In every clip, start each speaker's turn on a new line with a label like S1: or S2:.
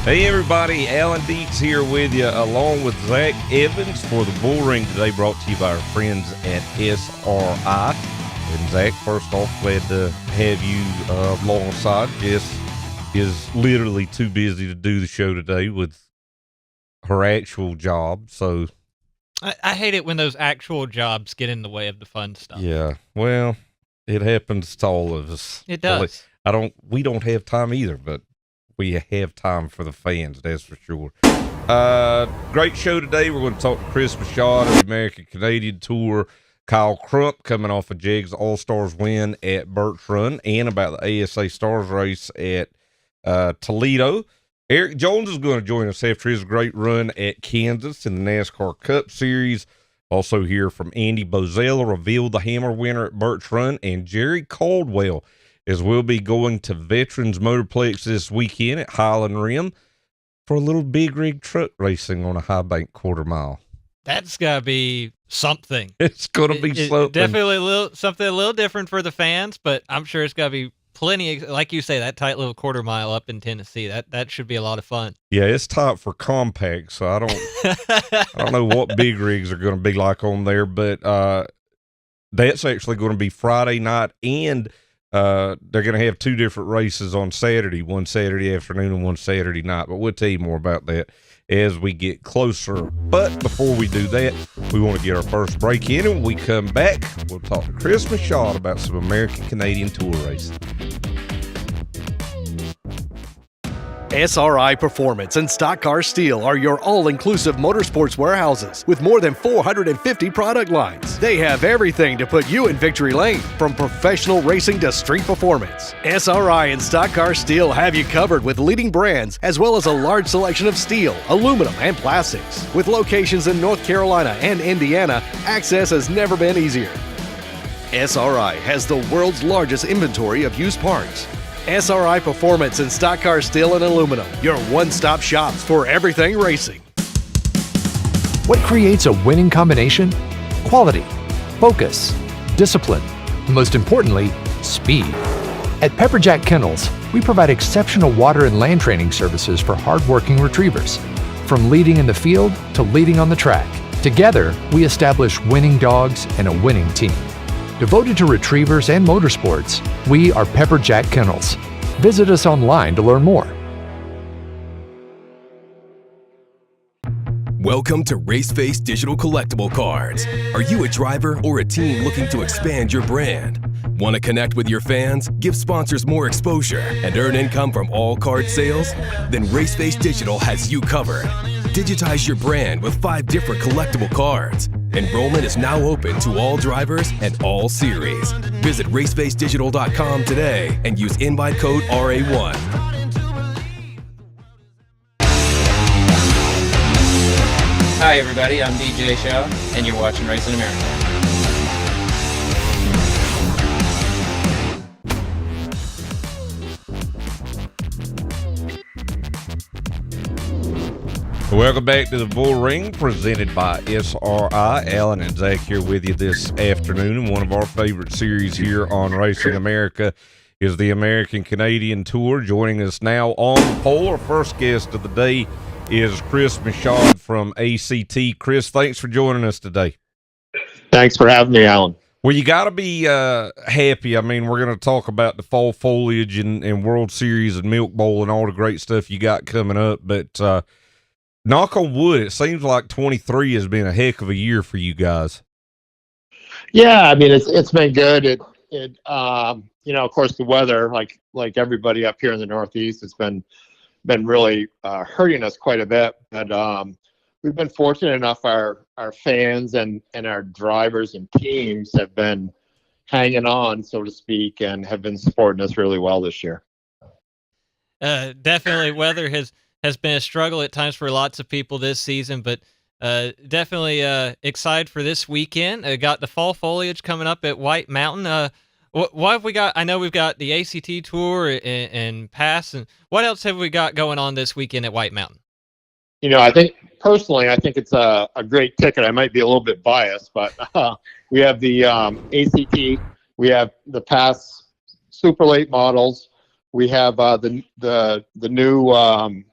S1: Hey everybody, Alan Dietz here with you along with Zach Evans for the Bullring today, brought to you by our friends at SRI. And Zach, first off, glad to have you alongside. Jess is literally too busy to do the show today with her actual job, so...
S2: I hate it when those actual jobs get in the way of the fun stuff.
S1: Yeah, well, it happens to all of us.
S2: It does.
S1: We don't have time either, but we have time for the fans, that's for sure. Great show today. We're going to talk to Cris Michaud of the American Canadian Tour, Kyle Crump coming off a Jegs All-Stars win at Birch Run, and about the ASA Stars race at Toledo. Eric Jones is going to join us after his great run at Kansas in the NASCAR Cup Series. Also hear from Andy Bozell, revealed the Hammer winner at Birch Run, and Jerry Caldwell, as we'll be going to Veterans Motorplex this weekend at Highland Rim for a little big rig truck racing on a high bank quarter mile.
S2: That's got to be something.
S1: It's going to be something.
S2: Definitely something a little different for the fans, but I'm sure it's got to be plenty, like you say, that tight little quarter mile up in Tennessee. That should be a lot of fun.
S1: Yeah, it's tight for compact, so I don't know what big rigs are going to be like on there, but that's actually going to be Friday night, and they're going to have two different races on Saturday, one Saturday afternoon and one Saturday night, but we'll tell you more about that as we get closer. But before we do that, we want to get our first break in, and when we come back, we'll talk to Cris Michaud about some American Canadian Tour racing.
S3: SRI Performance and Stock Car Steel are your all-inclusive motorsports warehouses with more than 450 product lines. They have everything to put you in victory lane, from professional racing to street performance. SRI and Stock Car Steel have you covered with leading brands as well as a large selection of steel, aluminum, and plastics. With locations in North Carolina and Indiana, access has never been easier. SRI has the world's largest inventory of used parts. SRI Performance and Stock Car Steel and Aluminum, your one-stop shops for everything racing.
S4: What creates a winning combination? Quality, focus, discipline, and most importantly, speed. At Pepperjack Kennels, we provide exceptional water and land training services for hardworking retrievers. From leading in the field to leading on the track, together we establish winning dogs and a winning team. Devoted to retrievers and motorsports, we are Pepperjack Kennels. Visit us online to learn more.
S5: Welcome to Raceface Digital Collectible Cards. Are you a driver or a team looking to expand your brand? Want to connect with your fans, give sponsors more exposure, and earn income from all card sales? Then Raceface Digital has you covered. Digitize your brand with 5 different collectible cards. Enrollment is now open to all drivers and all series. Visit racefacedigital.com today and use invite code RA1.
S6: Hi everybody, I'm DJ Shaw, and you're watching Racing America.
S1: Welcome back to the Bullring, presented by SRI. Alan and Zach here with you this afternoon. One of our favorite series here on Racing America is the American Canadian Tour. Joining us now on the pole, our first guest of the day is Cris Michaud from ACT. Cris, thanks for joining us today.
S7: Thanks for having me, Alan.
S1: Well, you got to be happy. I mean, we're going to talk about the fall foliage and World Series and Milk Bowl and all the great stuff you got coming up, but knock on wood, it seems like 23 has been a heck of a year for you guys.
S7: Yeah, I mean it's been good. It you know, of course the weather, like everybody up here in the Northeast, it's been really hurting us quite a bit. But we've been fortunate enough. Our fans and our drivers and teams have been hanging on, so to speak, and have been supporting us really well this year.
S2: Definitely, weather has been a struggle at times for lots of people this season, but definitely excited for this weekend. Got the fall foliage coming up at White Mountain. What have we got? I know we've got the ACT Tour and Pass, and what else have we got going on this weekend at White Mountain?
S7: You know, I think it's a great ticket. I might be a little bit biased, but we have the ACT, we have the Pass super late models, we have the new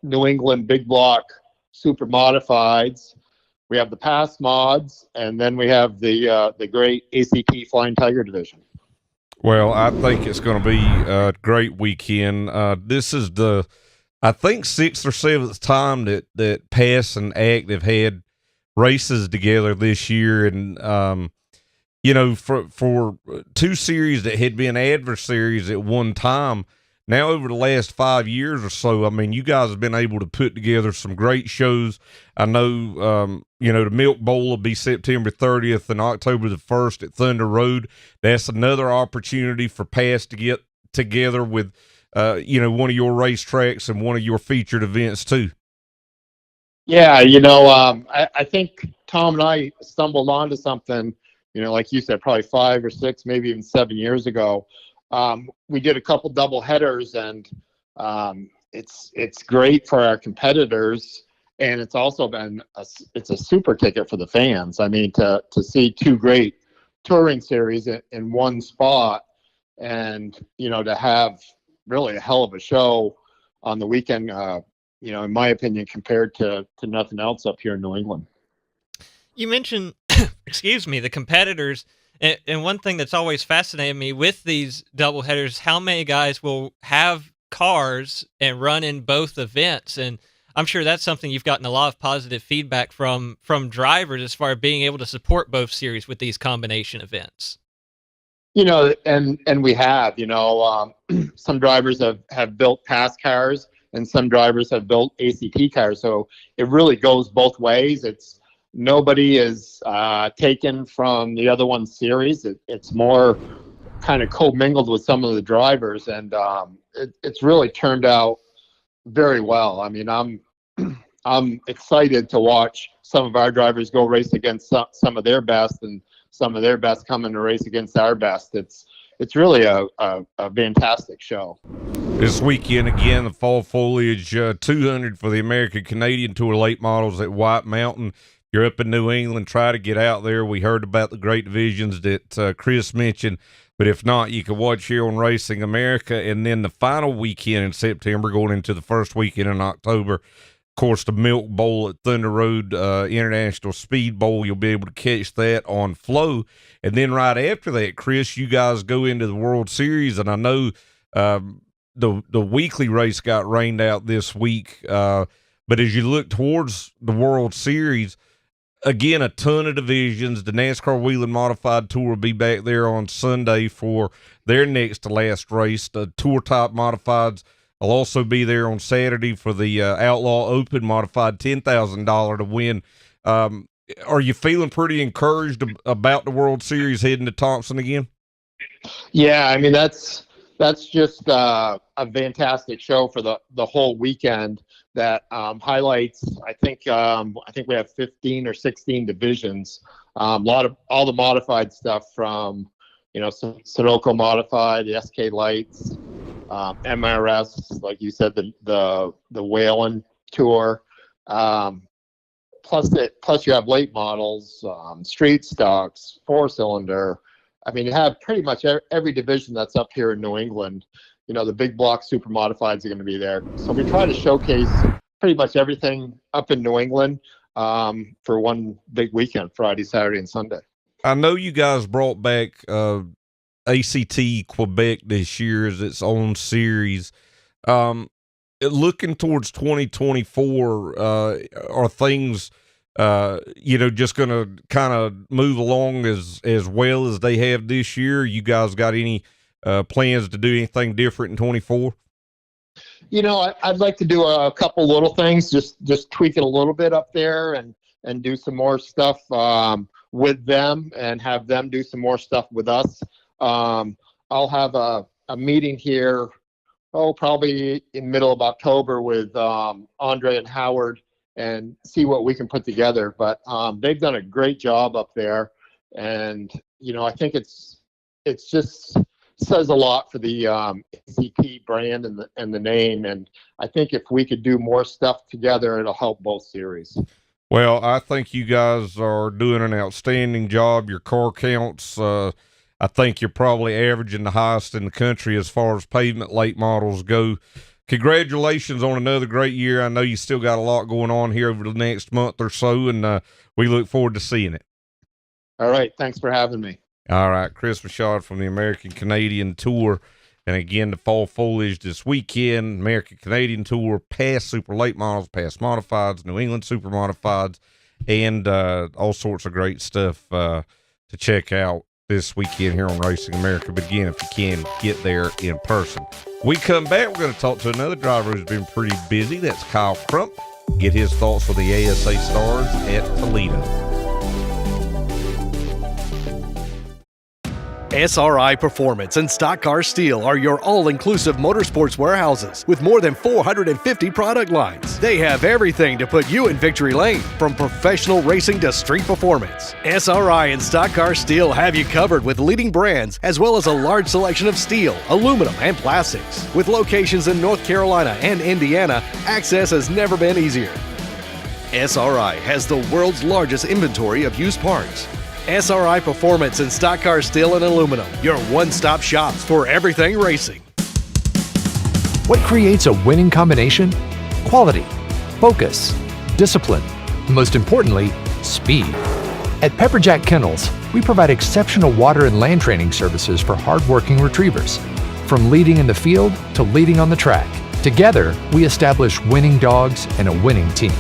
S7: New England big block super modifieds. We have the pass mods, and then we have the great ACT Flying Tiger division.
S1: Well, I think it's going to be a great weekend. This is I think 6th or 7th time that Pass and Act have had races together this year, and for two series that had been adversaries at one time, now over the last 5 years or so, I mean, you guys have been able to put together some great shows. I know, the Milk Bowl will be September 30th and October the 1st at Thunder Road. That's another opportunity for Pass to get together with, one of your racetracks and one of your featured events too.
S7: Yeah, I think Tom and I stumbled onto something, like you said, probably 5 or 6, maybe even 7 years ago. We did a couple double headers, and it's great for our competitors, and it's also been it's a super ticket for the fans. I mean, to see two great touring series in one spot, and to have really a hell of a show on the weekend. In my opinion, compared to nothing else up here in New England.
S2: You mentioned, excuse me, the competitors. And one thing that's always fascinated me with these doubleheaders, how many guys will have cars and run in both events. And I'm sure that's something you've gotten a lot of positive feedback from drivers as far as being able to support both series with these combination events.
S7: And we have, some drivers have built pass cars, and some drivers have built ACT cars. So it really goes both ways. Nobody is taken from the other one's series. It's more kind of co-mingled with some of the drivers, and it's really turned out very well. I mean, I'm excited to watch some of our drivers go race against some of their best, and some of their best come in to race against our best. It's really a fantastic show.
S1: This weekend, again, the Fall Foliage 200 for the American Canadian Tour late models at White Mountain. You're up in New England, try to get out there. We heard about the great divisions that Cris mentioned, but if not, you can watch here on Racing America. And then the final weekend in September, going into the first weekend in October, of course, the Milk Bowl at Thunder Road International Speed Bowl. You'll be able to catch that on Flow. And then right after that, Cris, you guys go into the World Series, and I know the weekly race got rained out this week, but as you look towards the World Series, again, a ton of divisions. The NASCAR Whelen Modified Tour will be back there on Sunday for their next to last race. The Tour Type Modifieds will also be there on Saturday for the Outlaw Open Modified $10,000 to win. Are you feeling pretty encouraged about the World Series heading to Thompson again? Yeah,
S7: I mean, that's just a fantastic show for the whole weekend that highlights, I think we have 15 or 16 divisions. All the modified stuff from, Sunoco Modified, the SK Lights, MRS, like you said, the Whelen Tour. Plus you have late models, street stocks, 4-cylinder. I mean, you have pretty much every division that's up here in New England. The big block super modifieds are going to be there. So we try to showcase pretty much everything up in New England for one big weekend, Friday, Saturday, and Sunday. I know you guys brought back ACT Quebec this year as its own series. Looking towards 2024, are things just going to kind of move along as well as they have this year? You guys got any plans to do anything different in 24? I'd like to do a couple little things, just tweak it a little bit up there and do some more stuff with them and have them do some more stuff with us. I'll have a meeting here, probably in middle of October with Andre and Howard and see what we can put together. But they've done a great job up there. And, I think it's just says a lot for the ACT brand and the name. And I think if we could do more stuff together, it'll help both series. Well, I think you guys are doing an outstanding job. Your car counts, I think you're probably averaging the highest in the country as far as pavement late models go.
S1: congratulations on another great year. I know you still got a lot going on here over the next month or so, and we look forward to seeing it.
S7: All right. Thanks for having me.
S1: All right. Cris Michaud from the American Canadian Tour. And again, the fall foliage this weekend, American Canadian Tour, past super late models, past modifieds, New England super modifieds, and all sorts of great stuff to check out this weekend here on Racing America. But again, if you can, get there in person. We come back, we're going to talk to another driver who's been pretty busy. That's Kyle Crump. Get his thoughts on the ASA Stars at Toledo.
S3: SRI Performance and Stock Car Steel are your all-inclusive motorsports warehouses with more than 450 product lines. They have everything to put you in victory lane, from professional racing to street performance. SRI and Stock Car Steel have you covered with leading brands as well as a large selection of steel, aluminum, and plastics. With locations in North Carolina and Indiana, access has never been easier. SRI has the world's largest inventory of used parts. SRI Performance and Stock Car Steel and Aluminum, your one-stop shops for everything racing.
S4: What creates a winning combination? Quality, focus, discipline, and most importantly, speed. At Pepperjack Kennels, we provide exceptional water and land training services for hardworking retrievers. From leading in the field to leading on the track, together we establish winning dogs and a winning team.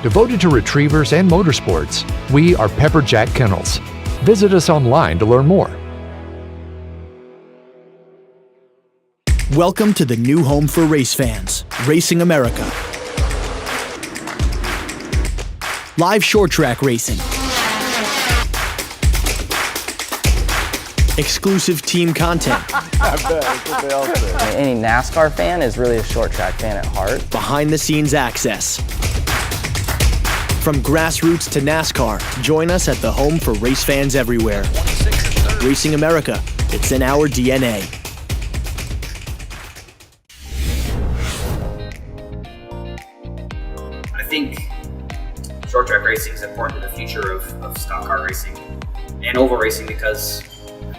S4: Devoted to retrievers and motorsports, we are Pepperjack Kennels. Visit us online to learn more.
S8: Welcome to the new home for race fans, Racing America. Live short track racing. Exclusive team content.
S9: I bet, that's what they all say. Any NASCAR fan is really a short track fan at heart.
S8: Behind the scenes access. From grassroots to NASCAR, join us at the home for race fans everywhere. Racing America, it's in our DNA.
S10: I think short track racing is important to the future of stock car racing and oval racing because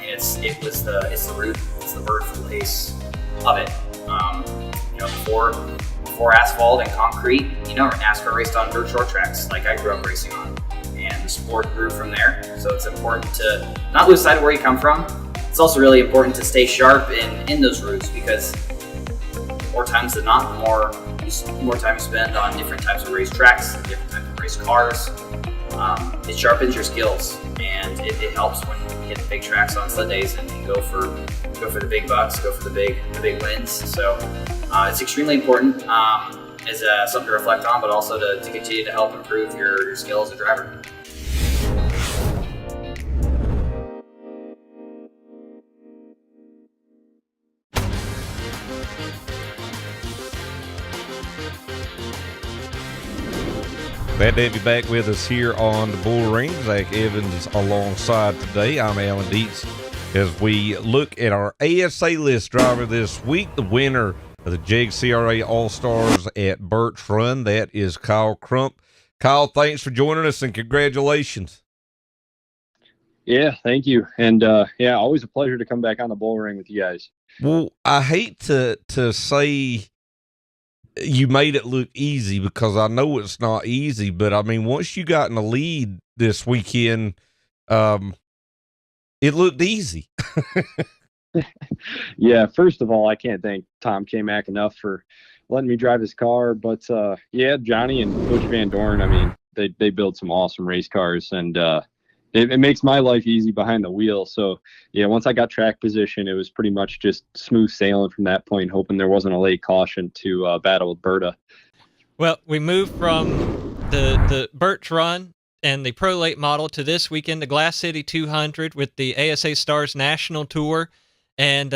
S10: it's the root, it's the birthplace of it. Before asphalt and concrete, NASCAR raced on dirt short tracks like I grew up racing on, and the sport grew from there. So it's important to not lose sight of where you come from. It's also really important to stay sharp in those routes because more times than not, the more time you spend on different types of race tracks, different types of race cars, it sharpens your skills, and it helps when you hit big tracks on sled days and you go for the big bucks, go for the big wins. So it's extremely important as something to reflect on, but also to continue to help improve your skill as a driver.
S1: Glad to have you back with us here on the Bullring. Zach Evans alongside today. I'm Alan Dietz. As we look at our ASA list driver this week, the winner of the JCRA All-Stars at Birch Run, that is Kyle Crump. Kyle, thanks for joining us and congratulations.
S11: Yeah, thank you. And always a pleasure to come back on the Bullring with you guys.
S1: Well, I hate to say you made it look easy because I know it's not easy, but I mean, once you got in the lead this weekend, it looked easy.
S11: Yeah, first of all, I can't thank Tom K-Mac enough for letting me drive his car. But Johnny and Butch Van Dorn, I mean, they build some awesome race cars, and it makes my life easy behind the wheel. So yeah, once I got track position, it was pretty much just smooth sailing from that point, hoping there wasn't a late caution to battle with Berta.
S2: Well, we moved from the Birch Run and the Pro Late model to this weekend, the Glass City 200 with the ASA Stars National Tour. And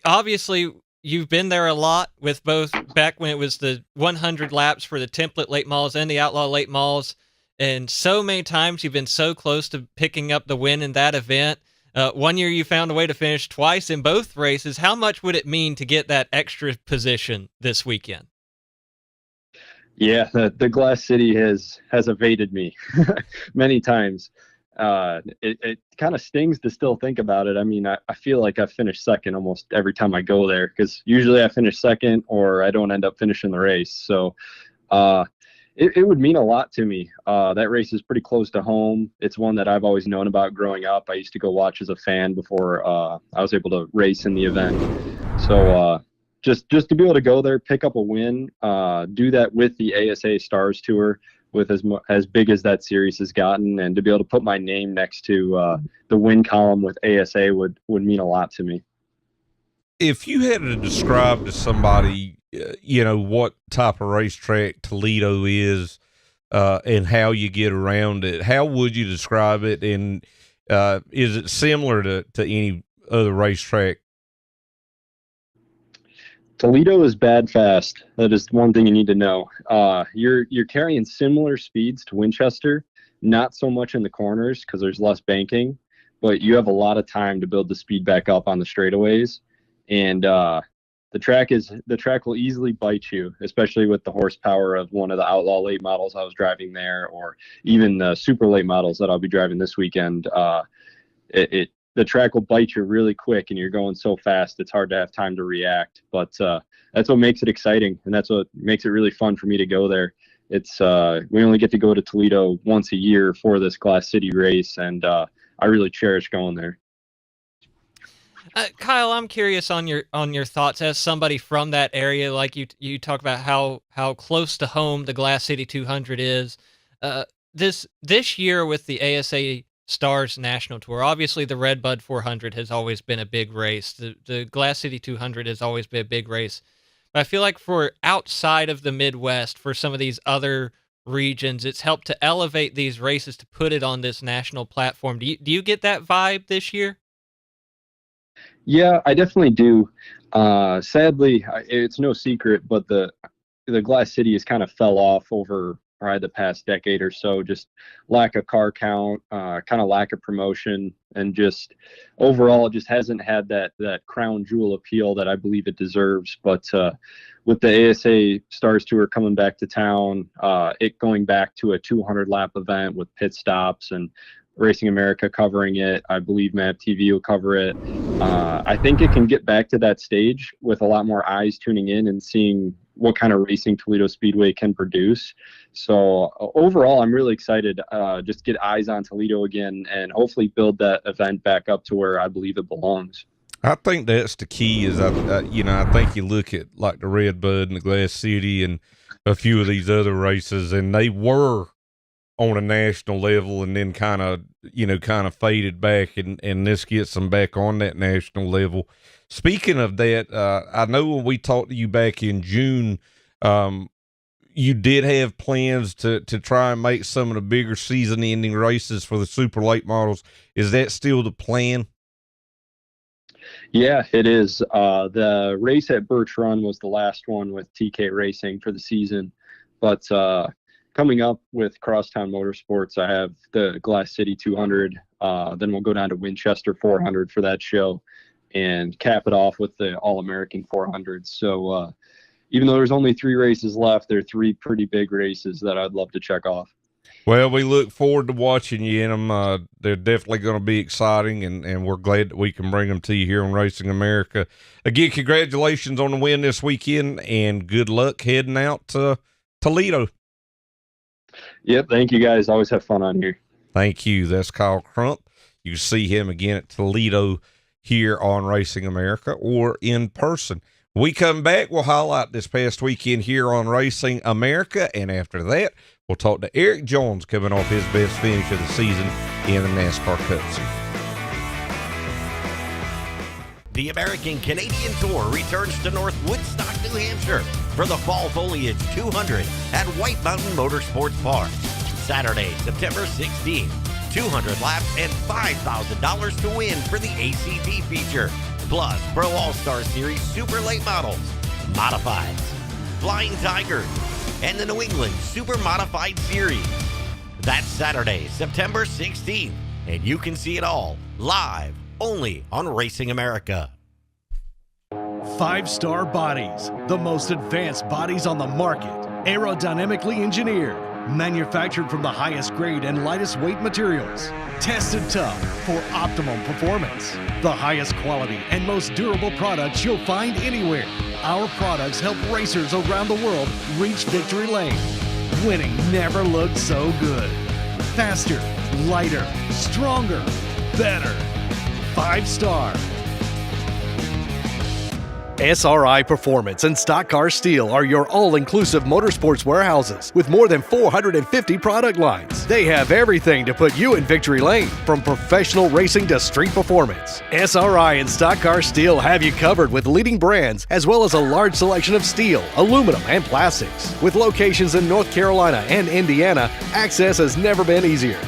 S2: obviously, you've been there a lot with both back when it was the 100 laps for the template late models and the outlaw late models. And so many times you've been so close to picking up the win in that event. One year you found a way to finish twice in both races. How much would it mean to get that extra position this weekend?
S11: Yeah, the Glass City has evaded me many times. It kind of stings to still think about it. I mean, I feel like I finish second almost every time I go there, because usually I finish second or I don't end up finishing the race. So it would mean a lot to me. That race is pretty close to home. It's one that I've always known about growing up. I used to go watch as a fan before I was able to race in the event. So just to be able to go there, pick up a win, do that with the ASA Stars Tour, with as big as that series has gotten, and to be able to put my name next to the win column with ASA would mean a lot to me.
S1: If you had to describe to somebody, what type of racetrack Toledo is, and how you get around it, how would you describe it? And is it similar to any other racetrack?
S11: Toledo is bad fast. That is one thing you need to know. You're carrying similar speeds to Winchester, not so much in the corners because there's less banking, but you have a lot of time to build the speed back up on the straightaways. And the track will easily bite you, especially with the horsepower of one of the outlaw late models I was driving there, or even the super late models that I'll be driving this weekend. The track will bite you really quick, and you're going so fast it's hard to have time to react. But that's what makes it exciting, and that's what makes it really fun for me to go there. It's we only get to go to Toledo once a year for this Glass City race, and I really cherish going there.
S2: Kyle, I'm curious on your thoughts as somebody from that area. Like you talk about how close to home the Glass City 200 is. This year with the ASA Stars National Tour, obviously the Redbud 400 has always been a big race. The Glass City 200 has always been a big race. But I feel like for outside of the Midwest, for some of these other regions, it's helped to elevate these races to put it on this national platform. Do you get that vibe this year?
S11: Yeah, I definitely do. Sadly, it's no secret, but the Glass City has kind of fell off over the past decade or so. Just lack of car count, kind of lack of promotion, and just overall it just hasn't had that crown jewel appeal that I believe it deserves. But with the ASA Stars Tour coming back to town, it going back to a 200 lap event with pit stops and Racing America covering it, I believe Map TV will cover it. I think it can get back to that stage with a lot more eyes tuning in and seeing what kind of racing Toledo Speedway can produce. So overall, I'm really excited just get eyes on Toledo again and hopefully build that event back up to where I believe it belongs.
S1: I think that's the key. Is I think you look at like the Redbud and the Glass City and a few of these other races, and they were on a national level and then kind of faded back, and this gets them back on that national level. Speaking of that, I know when we talked to you back in June, you did have plans to try and make some of the bigger season ending races for the super late models. Is that still the plan?
S11: Yeah, it is. The race at Birch Run was the last one with TK Racing for the season, but coming up with Crosstown Motorsports, I have the Glass City 200. Then we'll go down to Winchester 400 for that show and cap it off with the All-American 400. So even though there's only 3 races left, there are 3 pretty big races that I'd love to check off.
S1: Well, we look forward to watching you in them. They're definitely going to be exciting, and we're glad that we can bring them to you here on Racing America. Again, congratulations on the win this weekend, and good luck heading out to Toledo.
S11: Yep, thank you guys. Always have fun on here.
S1: Thank you. That's Kyle Crump. You see him again at Toledo here on Racing America or in person. When we come back, we'll highlight this past weekend here on Racing America, and after that, we'll talk to Eric Jones coming off his best finish of the season in the NASCAR Cup Series.
S12: The American Canadian Tour returns to North Woodstock, New Hampshire for the Fall Foliage 200 at White Mountain Motorsports Park. Saturday, September 16th, 200 laps and $5,000 to win for the ACT feature. Plus, Pro All-Star Series Super Late Models, Modifieds, Flying Tigers, and the New England Super Modified Series. That's Saturday, September 16th, and you can see it all live only on Racing America.
S3: 5-star bodies, the most advanced bodies on the market, aerodynamically engineered, Manufactured from the highest grade and lightest weight materials. Tested tough for optimum performance. The highest quality and most durable products you'll find anywhere. Our products help racers around the world reach victory lane. Winning never looked so good. Faster, lighter, stronger, better. 5-star. SRI Performance and Stock Car Steel are your all-inclusive motorsports warehouses with more than 450 product lines. They have everything to put you in victory lane, from professional racing to street performance. SRI and Stock Car Steel have you covered with leading brands as well as a large selection of steel, aluminum, and plastics. With locations in North Carolina and Indiana, access has never been easier.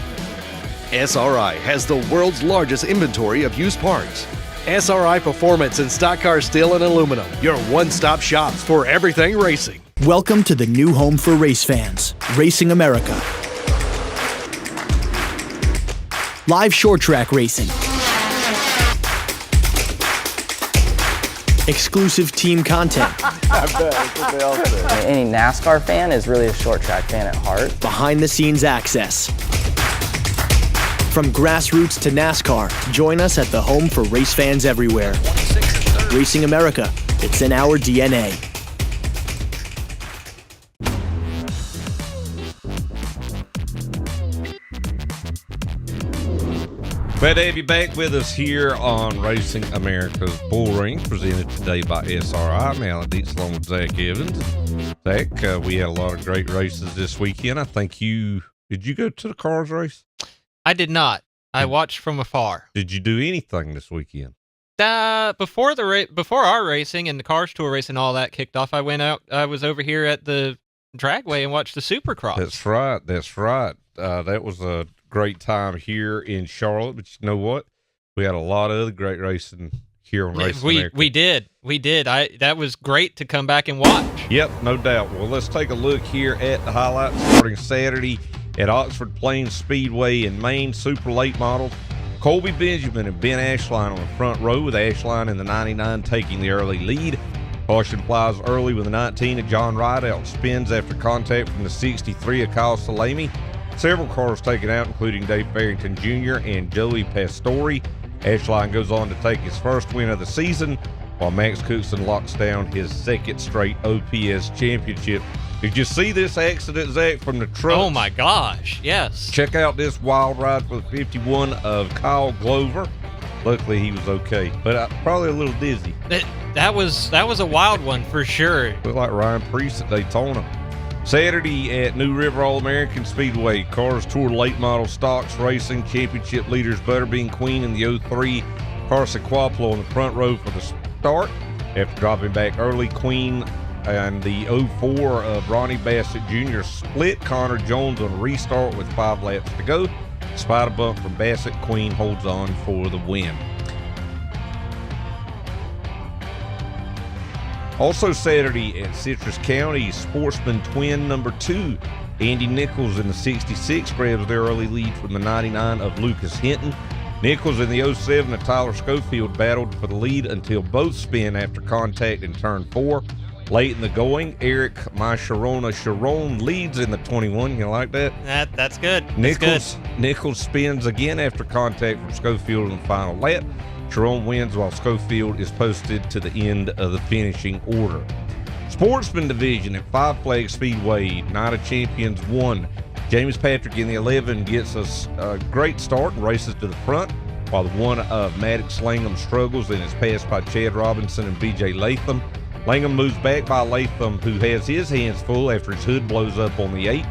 S3: SRI has the world's largest inventory of used parts. SRI Performance and Stock Car Steel and Aluminum, your one-stop shops for everything racing.
S8: Welcome to the new home for race fans, Racing America. Live short track racing. Exclusive team content.
S9: I bet, that's what they all say. Any NASCAR fan is really a short track fan at heart.
S8: Behind the scenes access. From grassroots to NASCAR, join us at the home for race fans everywhere. Racing America, it's in our DNA.
S1: Glad to have you back with us here on Racing America's Bullring, presented today by SRI. I'm Alan Dietz along with Zach Evans. Zach, we had a lot of great races this weekend. I think did you go to the cars race?
S2: I did not. I watched from afar.
S1: Did you do anything this weekend?
S2: Before our racing and the Cars Tour race and all that kicked off, I went out. I was over here at the Dragway and watched the Supercross.
S1: That's right. That was a great time here in Charlotte. But you know what? We had a lot of other great racing here on Racing America.
S2: We did. That was great to come back and watch.
S1: Yep, no doubt. Well, let's take a look here at the highlights starting Saturday at Oxford Plains Speedway in Maine. Super late models. Colby Benjamin and Ben Ashline on the front row, with Ashline in the 99 taking the early lead. Caution flies early with the 19 of John Rideout. Spins after contact from the 63 of Kyle Salami. Several cars taken out, including Dave Farrington Jr. and Joey Pastore. Ashline goes on to take his first win of the season, while Max Cookson locks down his second straight OPS championship. Did you see this accident, Zach, from the truck?
S2: Oh, my gosh, yes.
S1: Check out this wild ride for the 51 of Kyle Glover. Luckily, he was okay, but probably a little dizzy.
S2: That was a wild one for sure.
S1: Looked like Ryan Priest at Daytona. Saturday at New River All-American Speedway, Cars Tour Late Model Stocks Racing Championship leaders Butterbean Queen and the 03 Carson Quaplo on the front row for the start. After dropping back early, Queen and the 04 of Ronnie Bassett Jr. split Connor Jones on a restart with 5 laps to go. Despite a bump from Bassett, Queen holds on for the win. Also Saturday at Citrus County, Sportsman Twin number 2, Andy Nichols in the 66 grabs their early lead from the 99 of Lucas Hinton. Nichols in the 07 of Tyler Schofield battled for the lead until both spin after contact in turn 4. Late in the going, Eric Sharon leads in the 21. You like that?
S2: That's good.
S1: Nichols spins again after contact from Schofield in the final lap. Sharon wins while Schofield is posted to the end of the finishing order. Sportsman division at Five Flag Speedway, Night of Champions 1. James Patrick in the 11 gets us a great start and races to the front, while the 1 of Maddox Langham struggles and is passed by Chad Robinson and BJ Latham. Langham moves back by Latham, who has his hands full after his hood blows up on the 8.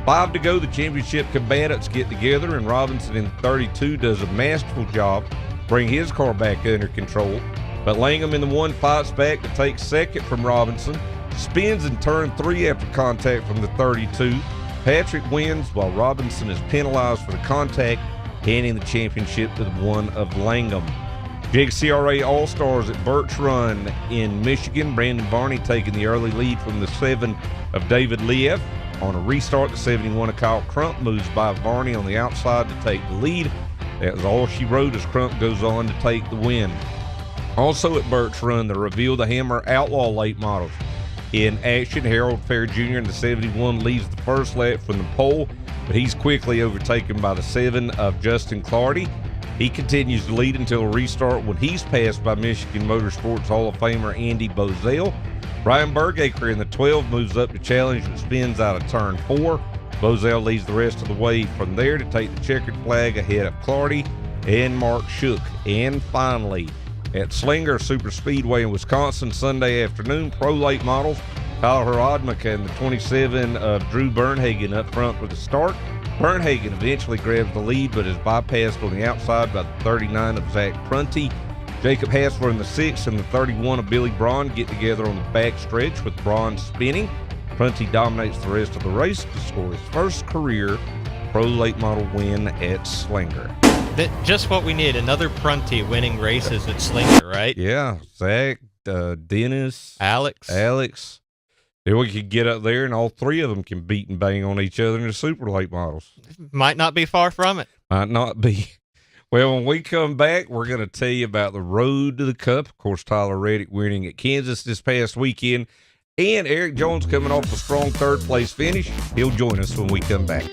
S1: 5 to go, the championship combatants get together, and Robinson in 32 does a masterful job bring his car back under control. But Langham in the 1 fights back to take second from Robinson, spins in turn 3 after contact from the 32. Patrick wins while Robinson is penalized for the contact, handing the championship to the 1 of Langham. JCRA All-Stars at Birch Run in Michigan. Brandon Varney taking the early lead from the 7 of David Leaf. On a restart, the 71 of Kyle Crump moves by Varney on the outside to take the lead. That was all she wrote as Crump goes on to take the win. Also at Birch Run, the Reveal the Hammer Outlaw late models. in action. Harold Fair Jr. in the 71 leads the first lap from the pole, but he's quickly overtaken by the 7 of Justin Clardy. He continues to lead until a restart when he's passed by Michigan Motorsports Hall of Famer Andy Bozell. Ryan Bergaker in the 12 moves up to challenge but spins out of turn 4. Bozell leads the rest of the way from there to take the checkered flag ahead of Clardy and Mark Shook. And finally, at Slinger Super Speedway in Wisconsin, Sunday afternoon, pro late models, Tyler Rodmaka and the 27 of Drew Bernhagen up front for the start. Bernhagen eventually grabs the lead, but is bypassed on the outside by the 39 of Zach Prunty. Jacob Hassler in the 6 and the 31 of Billy Braun get together on the back stretch with Braun spinning. Prunty dominates the rest of the race to score his first career pro late model win at Slinger.
S2: Just what we need, another Prunty winning races at Slinger, right?
S1: Yeah, Zach, Dennis,
S2: Alex.
S1: Then we could get up there and all three of them can beat and bang on each other in the super late models.
S2: Might not be far from it.
S1: Might not be. Well, when we come back, we're going to tell you about the road to the Cup. Of course, Tyler Reddick winning at Kansas this past weekend. And Eric Jones coming off a strong third-place finish. He'll join us when we come back.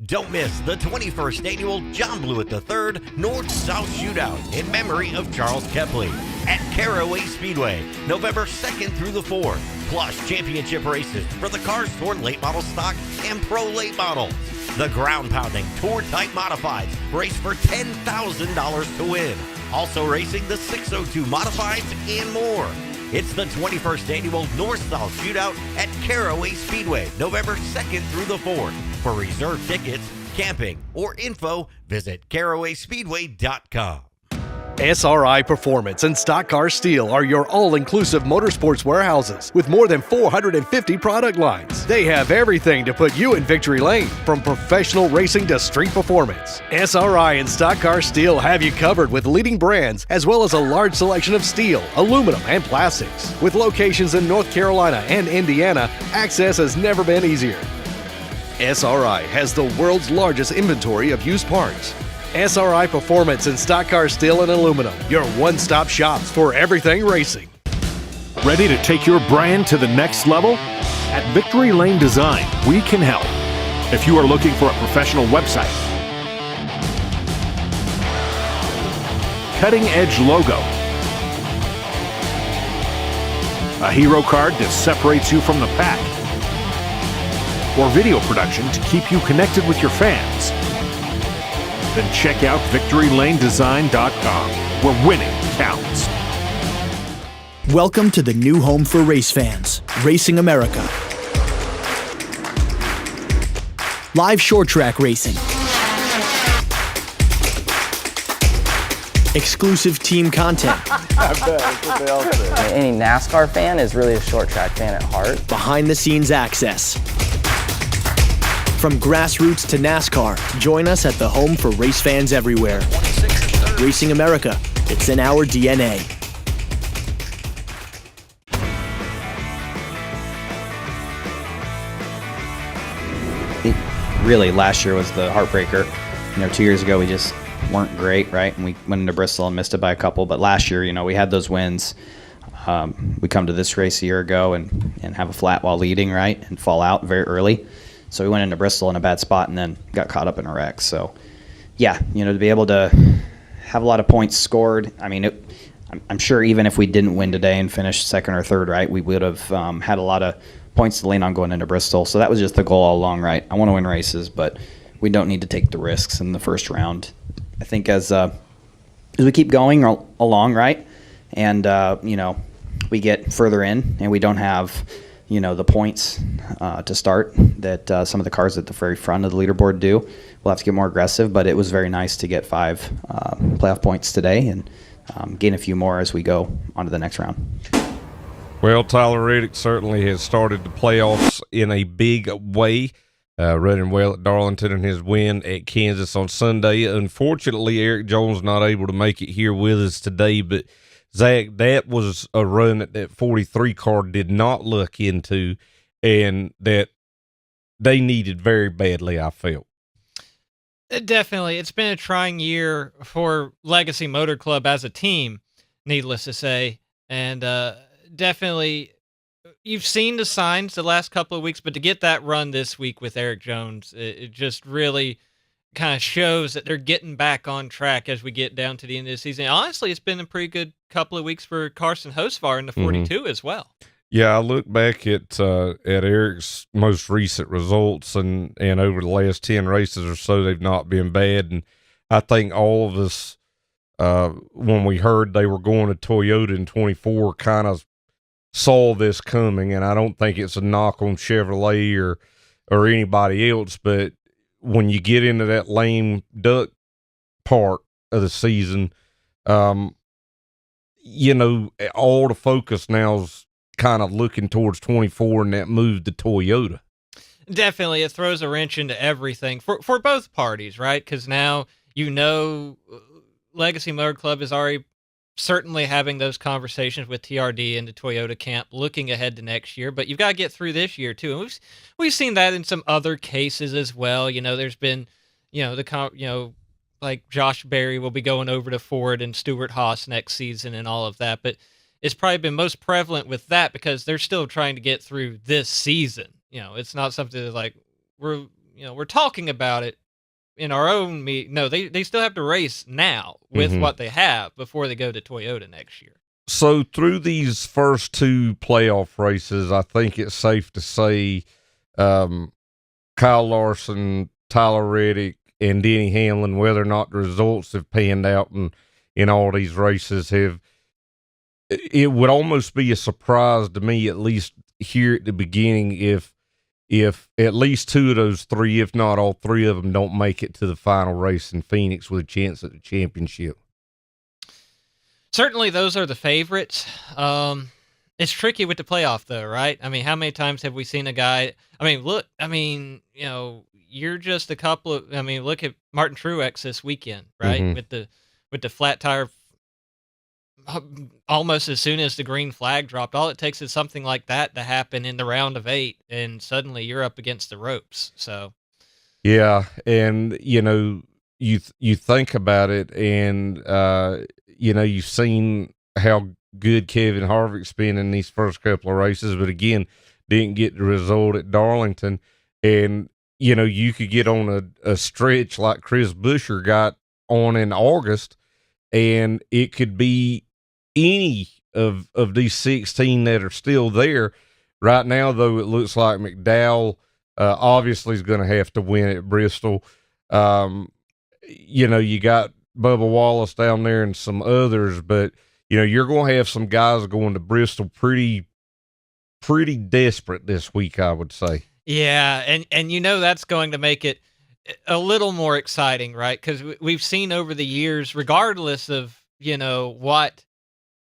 S12: Don't miss the 21st annual John Blewett III North-South Shootout in memory of Charles Kepley at Caraway Speedway, November 2nd through the 4th, plus championship races for the cars toward late model stock and pro late models. The ground-pounding tour-type modifieds race for $10,000 to win. Also racing the 602 modifieds and more. It's the 21st annual North-South Shootout at Caraway Speedway, November 2nd through the 4th. For reserved tickets, camping, or info, visit carawayspeedway.com.
S3: SRI Performance and Stock Car Steel are your all-inclusive motorsports warehouses with more than 450 product lines. They have everything to put you in victory lane, from professional racing to street performance. SRI and Stock Car Steel have you covered with leading brands as well as a large selection of steel, aluminum, and plastics. With locations in North Carolina and Indiana, access has never been easier. SRI has the world's largest inventory of used parts. SRI Performance and Stock Car Steel and Aluminum, your one-stop shops for everything racing.
S13: Ready to take your brand to the next level? At Victory Lane Design, we can help. If you are looking for a professional website, cutting-edge logo, a hero card that separates you from the pack, or video production to keep you connected with your fans, then check out VictoryLaneDesign.com, where winning counts.
S8: Welcome to the new home for race fans, Racing America. Live short track racing. Exclusive team content.
S9: I bet, that's what they all say. Any NASCAR fan is really a short track fan at heart.
S8: Behind the scenes access. From grassroots to NASCAR, join us at the home for race fans everywhere. Racing America, it's in our DNA.
S14: Really, last year was the heartbreaker. 2 years ago we just weren't great, right? And we went into Bristol and missed it by a couple. But last year, we had those wins. We come to this race a year ago and have a flat while leading, right? And fall out very early. So we went into Bristol in a bad spot and then got caught up in a wreck. So, yeah, to be able to have a lot of points scored. I mean, I'm sure even if we didn't win today and finished second or third, right, we would have had a lot of points to lean on going into Bristol. So that was just the goal all along, right? I want to win races, but we don't need to take the risks in the first round. I think as we keep going along, right, and, we get further in and we don't have – the points to start that some of the cars at the very front of the leaderboard do. We'll have to get more aggressive, but it was very nice to get 5 playoff points today and gain a few more as we go on to the next round.
S1: Well, Tyler Reddick certainly has started the playoffs in a big way, running well at Darlington and his win at Kansas on Sunday. Unfortunately, Eric Jones not able to make it here with us today, but Zach, that was a run that 43 car did not look into and that they needed very badly, I felt.
S2: Definitely. It's been a trying year for Legacy Motor Club as a team, needless to say. and definitely you've seen the signs the last couple of weeks, but to get that run this week with Eric Jones, it just really kind of shows that they're getting back on track as we get down to the end of the season. Honestly, it's been a pretty good couple of weeks for Carson Hosvar in the 42 as well.
S1: Yeah, I look back at Eric's most recent results, and over the last 10 races or so, they've not been bad. And I think all of us, when we heard they were going to Toyota in 24, kind of saw this coming. And I don't think it's a knock on Chevrolet or anybody else, but when you get into that lame duck part of the season, all the focus now's kind of looking towards 24 and that move to Toyota.
S2: Definitely, it throws a wrench into everything for both parties, right? Because now Legacy Motor Club is already certainly having those conversations with TRD and the Toyota camp, looking ahead to next year. But you've got to get through this year too, and we've seen that in some other cases as well. There's been, like Josh Berry will be going over to Ford and Stuart Haas next season and all of that. But it's probably been most prevalent with that because they're still trying to get through this season. It's not something that's like we're talking about it in our own meet. No, they still have to race now with what they have before they go to Toyota next year.
S1: So through these first two playoff races, I think it's safe to say Kyle Larson, Tyler Reddick, and Denny Hamlin, whether or not the results have panned out in all these races, it would almost be a surprise to me, at least here at the beginning, if at least two of those three, if not all three of them, don't make it to the final race in Phoenix with a chance at the championship.
S2: Certainly those are the favorites. It's tricky with the playoff though, right? I mean, how many times have we seen a guy, you're just a couple of, look at Martin Truex this weekend, right? With the flat tire almost as soon as the green flag dropped. All it takes is something like that to happen in the round of 8, and suddenly you're up against the ropes. So,
S1: yeah, and you think about it, and you've seen how good Kevin Harvick's been in these first couple of races, but again, didn't get the result at Darlington, and you could get on a stretch like Chris Buescher got on in August, and it could be any of these 16 that are still there. Right now, though, it looks like McDowell obviously is going to have to win at Bristol. You got Bubba Wallace down there and some others, but you're going to have some guys going to Bristol pretty desperate this week, I would say.
S2: Yeah, and that's going to make it a little more exciting, right? Because we've seen over the years, regardless of what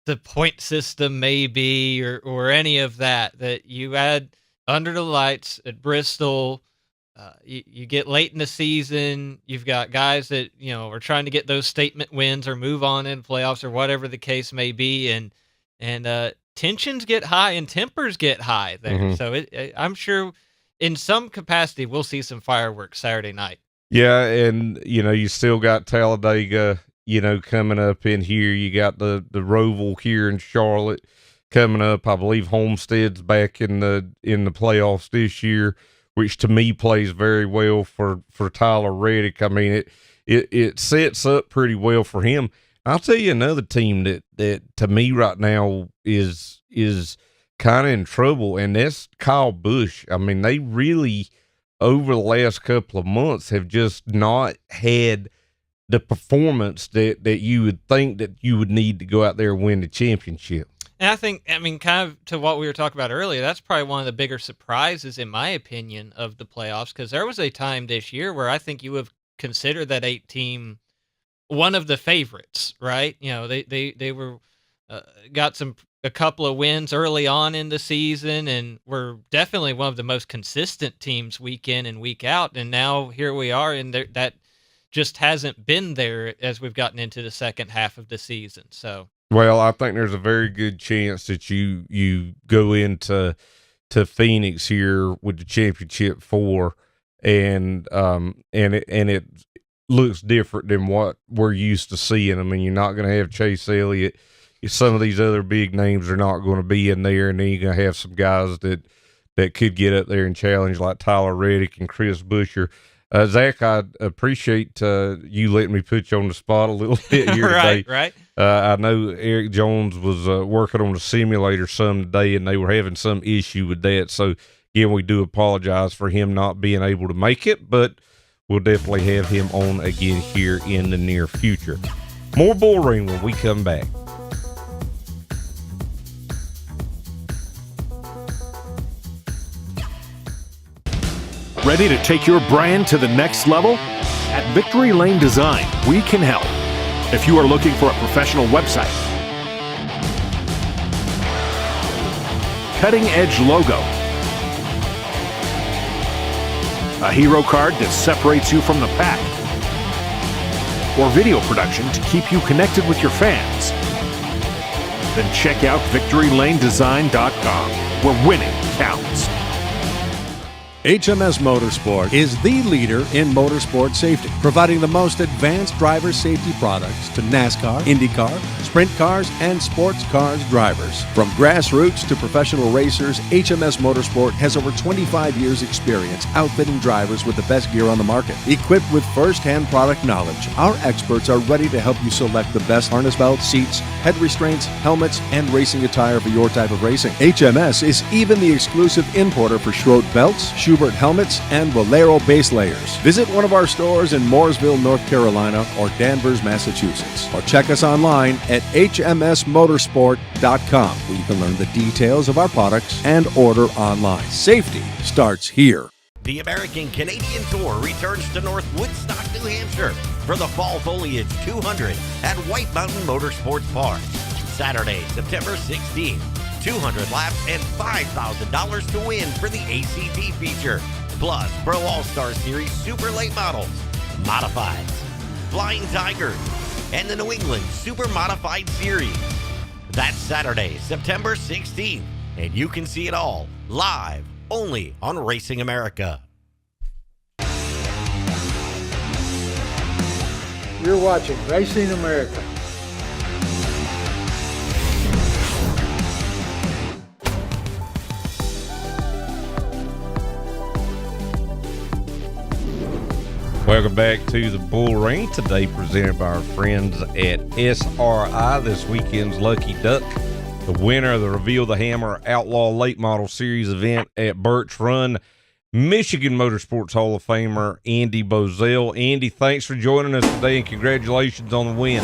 S2: the point system may be or any of that you add under the lights at Bristol, you get late in the season, you've got guys that are trying to get those statement wins or move on in playoffs or whatever the case may be, and tensions get high and tempers get high there. So I'm sure in some capacity we'll see some fireworks Saturday night.
S1: Yeah, and you still got Talladega coming up in here. You got the Roval here in Charlotte coming up. I believe Homestead's back in the playoffs this year, which to me plays very well for Tyler Reddick. I mean, it sets up pretty well for him. I'll tell you another team that to me right now is kind of in trouble, and that's Kyle Busch. I mean, they really over the last couple of months have just not had the performance that you would think that you would need to go out there and win the championship.
S2: And I think, kind of to what we were talking about earlier, that's probably one of the bigger surprises, in my opinion, of the playoffs, because there was a time this year where I think you would have considered that 8 team one of the favorites, right? They were got a couple of wins early on in the season and were definitely one of the most consistent teams week in and week out. And now here we are, and that just hasn't been there as we've gotten into the second half of the season. So,
S1: well, I think there's a very good chance that you go into Phoenix here with the championship 4, and it looks different than what we're used to seeing. I mean, you're not going to have Chase Elliott. some of these other big names are not going to be in there, and then you're going to have some guys that could get up there and challenge, like Tyler Reddick and Chris Buescher. Zach, I appreciate you letting me put you on the spot a little bit here today.
S2: Right.
S1: I know Eric Jones was working on the simulator some today, and they were having some issue with that. So, again, we do apologize for him not being able to make it, but we'll definitely have him on again here in the near future. More Bullring when we come back.
S13: Ready to take your brand to the next level? At Victory Lane Design, we can help. If you are looking for a professional website, cutting-edge logo, a hero card that separates you from the pack, or video production to keep you connected with your fans, then check out VictoryLaneDesign.com, where winning counts.
S15: HMS Motorsport is the leader in motorsport safety, providing the most advanced driver safety products to NASCAR, IndyCar, sprint cars, and sports cars drivers. From grassroots to professional racers, HMS Motorsport has over 25 years' experience outfitting drivers with the best gear on the market. Equipped with first-hand product knowledge, our experts are ready to help you select the best harness belts, seats, head restraints, helmets, and racing attire for your type of racing. HMS is even the exclusive importer for Schroed belts, Schubert helmets, and Valero base layers. Visit one of our stores in Mooresville, North Carolina, or Danvers, Massachusetts, or check us online at hmsmotorsport.com, where you can learn the details of our products and order online. Safety starts here.
S12: The American Canadian Tour returns to North Woodstock, New Hampshire for the Fall Foliage 200 at White Mountain Motorsports Park. Saturday, September 16th. 200 laps and $5,000 to win for the ACT feature. Plus, Pro All-Star Series Super Late Models, Modifieds, Flying Tigers, and the New England Super Modified Series. That's Saturday, September 16th, and you can see it all live only on Racing America.
S16: You're watching Racing America.
S1: Welcome back to the Bullring, today presented by our friends at SRI. This weekend's Lucky Duck, the winner of the Reveal the Hammer Outlaw Late Model Series event at Birch Run, Michigan Motorsports Hall of Famer Andy Bozell. Andy, thanks for joining us today, and congratulations on the win.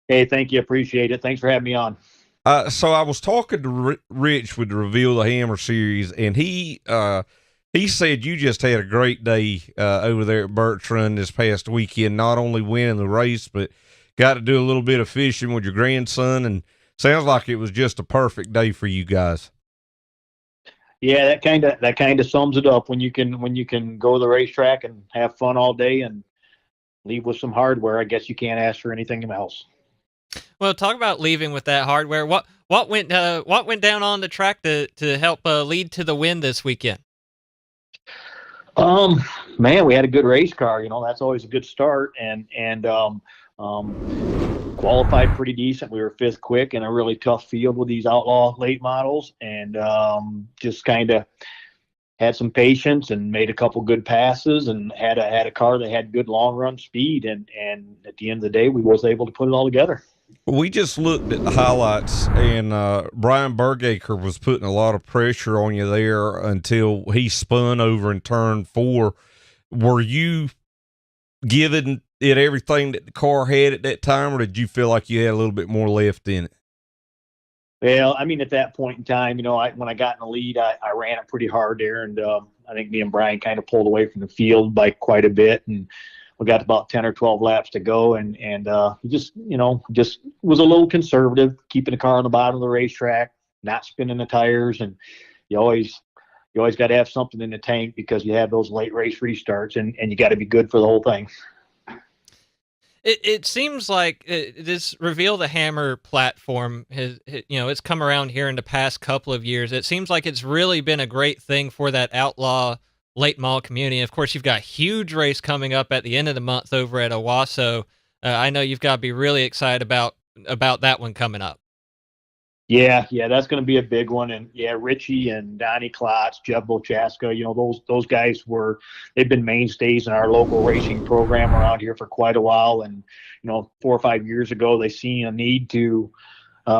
S17: Hey, thank you. Appreciate it. Thanks for having me on.
S1: So I was talking to Rich with the Reveal the Hammer series, and he said you just had a great day over there at Birch Run this past weekend, not only winning the race, but got to do a little bit of fishing with your grandson, and sounds like it was just a perfect day for you guys.
S17: Yeah, that kind of sums it up. When you can go to the racetrack and have fun all day and leave with some hardware, I guess you can't ask for anything else.
S2: Well, talk about leaving with that hardware. What went down on the track to help lead to the win this weekend?
S17: Man, we had a good race car. That's always a good start, and qualified pretty decent. We were fifth quick in a really tough field with these outlaw late models, and just kind of had some patience and made a couple good passes, and had a car that had good long run speed, and at the end of the day, we was able to put it all together.
S1: We just looked at the highlights, and Brian Bergaker was putting a lot of pressure on you there until he spun over in turn 4. Were you giving it everything that the car had at that time, or did you feel like you had a little bit more left in it?
S17: Well, I mean, at that point in time, when I got in the lead, I ran it pretty hard there, and I think me and Brian kind of pulled away from the field by quite a bit, and we got about 10 or 12 laps to go, and just was a little conservative, keeping the car on the bottom of the racetrack, not spinning the tires, and you always got to have something in the tank because you have those late race restarts, and you got to be good for the whole thing.
S2: It seems like this Reveal the Hammer platform has, it's come around here in the past couple of years. It seems like it's really been a great thing for that outlaw late model community. Of course, you've got a huge race coming up at the end of the month over at Owasso. I know you've got to be really excited about about that one coming up.
S17: Yeah, that's going to be a big one. And yeah, Richie and Donnie Klotz, Jeff Bochaska, those guys they've been mainstays in our local racing program around here for quite a while. And 4 or 5 years ago, they seen a need to,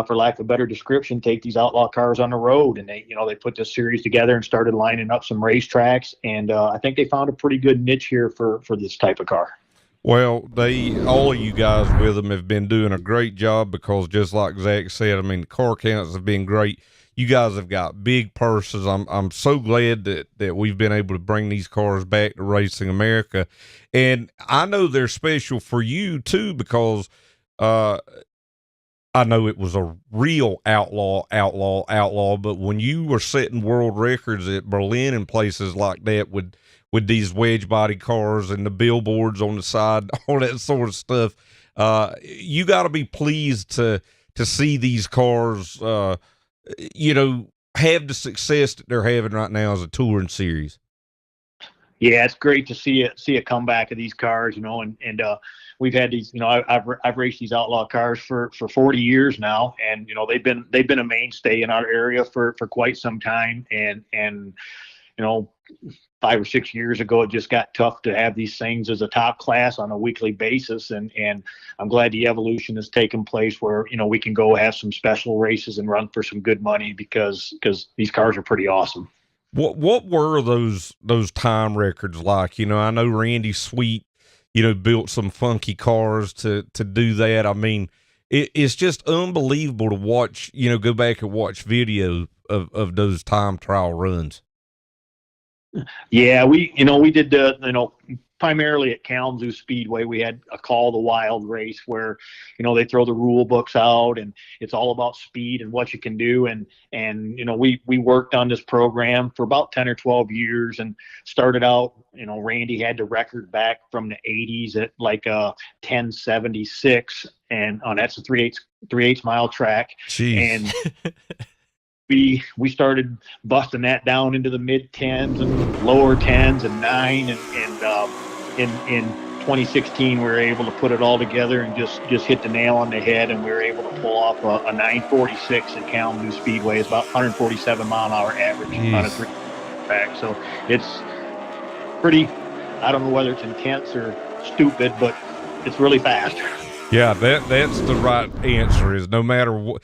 S17: for lack of a better description, take these outlaw cars on the road. And they put this series together and started lining up some racetracks. And I think they found a pretty good niche here for this type of car.
S1: Well, all of you guys with them have been doing a great job because just like Zach said, I mean, the car counts have been great. You guys have got big purses. I'm so glad that we've been able to bring these cars back to Racing America. And I know they're special for you too, because, I know it was a real outlaw, but when you were setting world records at Berlin and places like that with these wedge body cars and the billboards on the side, all that sort of stuff, you got to be pleased to see these cars, have the success that they're having right now as a touring series.
S17: Yeah, it's great to see a comeback of these cars, and we've had these, I've raced these outlaw cars for 40 years now, and they've been a mainstay in our area for quite some time, and 5 or 6 years ago, it just got tough to have these things as a top class on a weekly basis. And I'm glad the evolution has taken place where, we can go have some special races and run for some good money because these cars are pretty awesome.
S1: What were those time records like? I know Randy Sweet, built some funky cars to do that. I mean, it's just unbelievable to watch, go back and watch video of those time trial runs.
S17: Yeah, we did primarily at Kalamazoo Speedway. We had a Call the Wild race where, they throw the rule books out and it's all about speed and what you can do. And we worked on this program for about 10 or 12 years and started out, Randy had the record back from the 80s at like 1076. And that's a 3/8 mile track.
S1: Jeez.
S17: And we started busting that down into the mid 10s and lower 10s and 9 and in 2016 we were able to put it all together and just hit the nail on the head, and we were able to pull off a 946 at Kalamazoo Speedway. It's about 147 mile an hour average on a 3 track. So it's pretty, I don't know whether it's intense or stupid, but it's really fast.
S1: Yeah, that's the right answer. Is no matter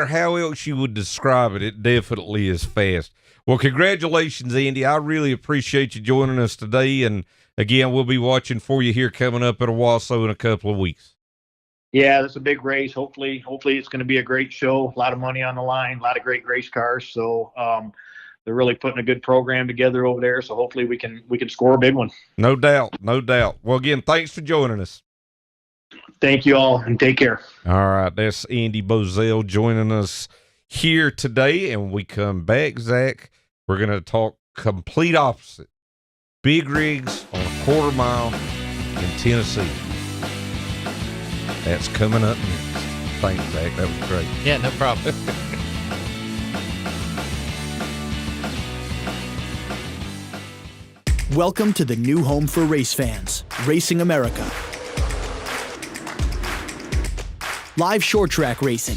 S1: how else you would describe it, it definitely is fast. Well, congratulations, Andy. I really appreciate you joining us today. And again, we'll be watching for you here coming up at Owasso in a couple of weeks.
S17: Yeah, that's a big race. Hopefully it's going to be a great show. A lot of money on the line, a lot of great race cars. So they're really putting a good program together over there. So hopefully we can score a big one.
S1: No doubt. Well, again, thanks for joining us.
S17: Thank you all, and take care.
S1: All right, that's Andy Bozell joining us here today. And when we come back, Zach, we're going to talk complete opposite. Big rigs on a quarter mile in Tennessee. That's coming up next. Thanks, Zach. That was great.
S2: Yeah, no problem.
S8: Welcome to the new home for race fans, Racing America. Live short track racing.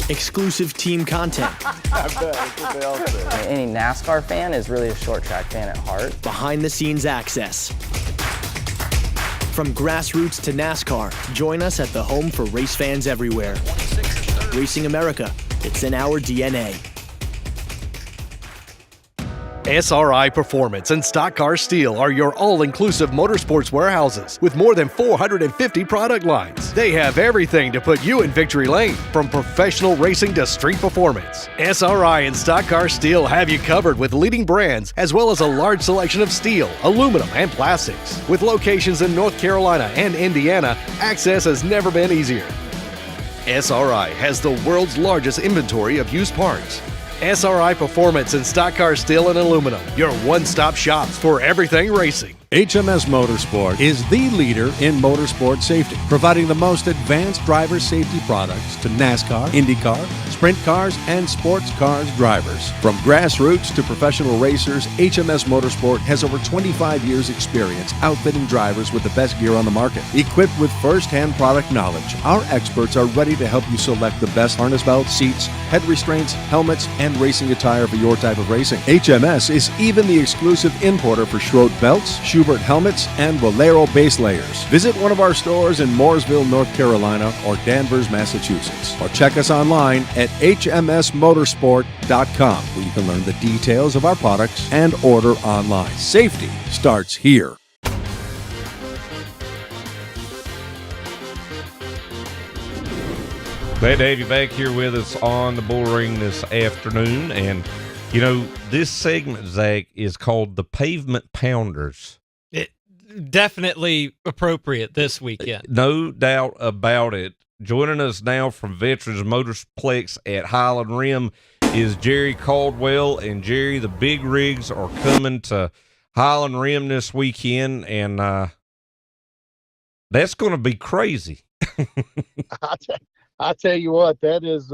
S8: Exclusive team content.
S9: I bet, that's what they all say. Any NASCAR fan is really a short track fan at heart.
S8: Behind the scenes access. From grassroots to NASCAR, join us at the home for race fans everywhere. Racing America, it's in our DNA.
S3: SRI Performance and Stock Car Steel are your all-inclusive motorsports warehouses with more than 450 product lines. They have everything to put you in victory lane, from professional racing to street performance. SRI and Stock Car Steel have you covered with leading brands as well as a large selection of steel, aluminum, and plastics. With locations in North Carolina and Indiana, access has never been easier. SRI has the world's largest inventory of used parts. SRI Performance and Stock Car Steel and Aluminum, your one-stop shops for everything racing.
S15: HMS Motorsport is the leader in motorsport safety, providing the most advanced driver safety products to NASCAR, IndyCar, sprint cars, and sports cars drivers. From grassroots to professional racers, HMS Motorsport has over 25 years' experience outfitting drivers with the best gear on the market. Equipped with first-hand product knowledge, our experts are ready to help you select the best harness belts, seats, head restraints, helmets, and racing attire for your type of racing. HMS is even the exclusive importer for Schroth belts, Schubert helmets, and Bolero base layers. Visit one of our stores in Mooresville, North Carolina, or Danvers, Massachusetts, or check us online at hmsmotorsport.com, where you can learn the details of our products and order online. Safety starts here.
S1: Glad to have you back here with us on the Bullring this afternoon. And, you know, this segment, Zach, is called the Pavement Pounders.
S2: It definitely appropriate this weekend.
S1: No doubt about it. Joining us now from Veterans Motorsplex at Highland Rim is Jerry Caldwell. And, Jerry, the big rigs are coming to Highland Rim this weekend, and that's going to be crazy.
S18: I tell you what, that is,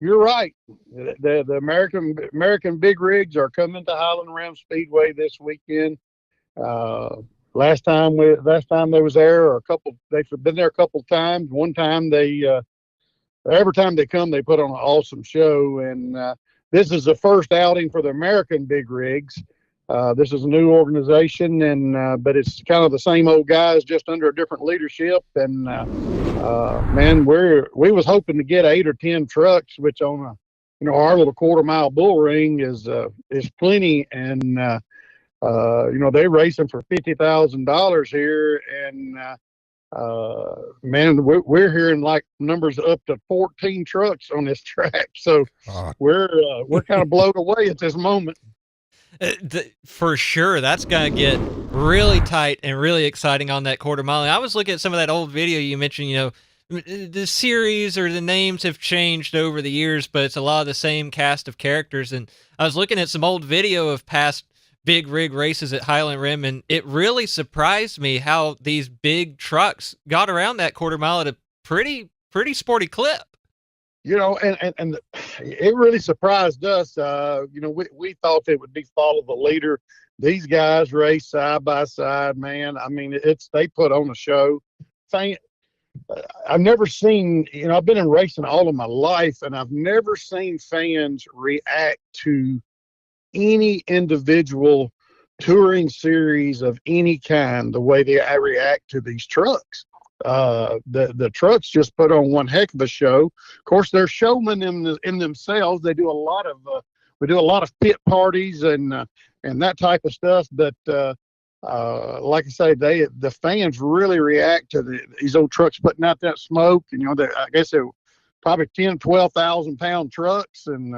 S18: you're right. The American big rigs are coming to Highland Rim Speedway this weekend. Last time they was there, they've been there a couple times. One time every time they come, they put on an awesome show. And this is the first outing for the American big rigs. This is a new organization, and but it's kind of the same old guys, just under a different leadership. And man, we was hoping to get 8 or 10 trucks, which on our little quarter-mile bull ring is plenty. And they're racing for $50,000 here, and man, we're hearing like numbers up to 14 trucks on this track. So we're kind of blown away at this moment.
S2: For sure, that's going to get really tight and really exciting on that quarter mile. I was looking at some of that old video you mentioned, the series or the names have changed over the years, but it's a lot of the same cast of characters. And I was looking at some old video of past big rig races at Highland Rim, and it really surprised me how these big trucks got around that quarter mile at a pretty sporty clip.
S18: And it really surprised us. We thought they would be follow the leader. These guys race side by side, man. I mean, they put on a show. I've never seen, I've been in racing all of my life, and I've never seen fans react to any individual touring series of any kind the way they react to these trucks. The trucks just put on one heck of a show. Of course, they're showmen in themselves. They do a lot of we do a lot of pit parties and that type of stuff. But like I say, the fans really react to these old trucks putting out that smoke. I guess they're probably 10,000-12,000 pound trucks, and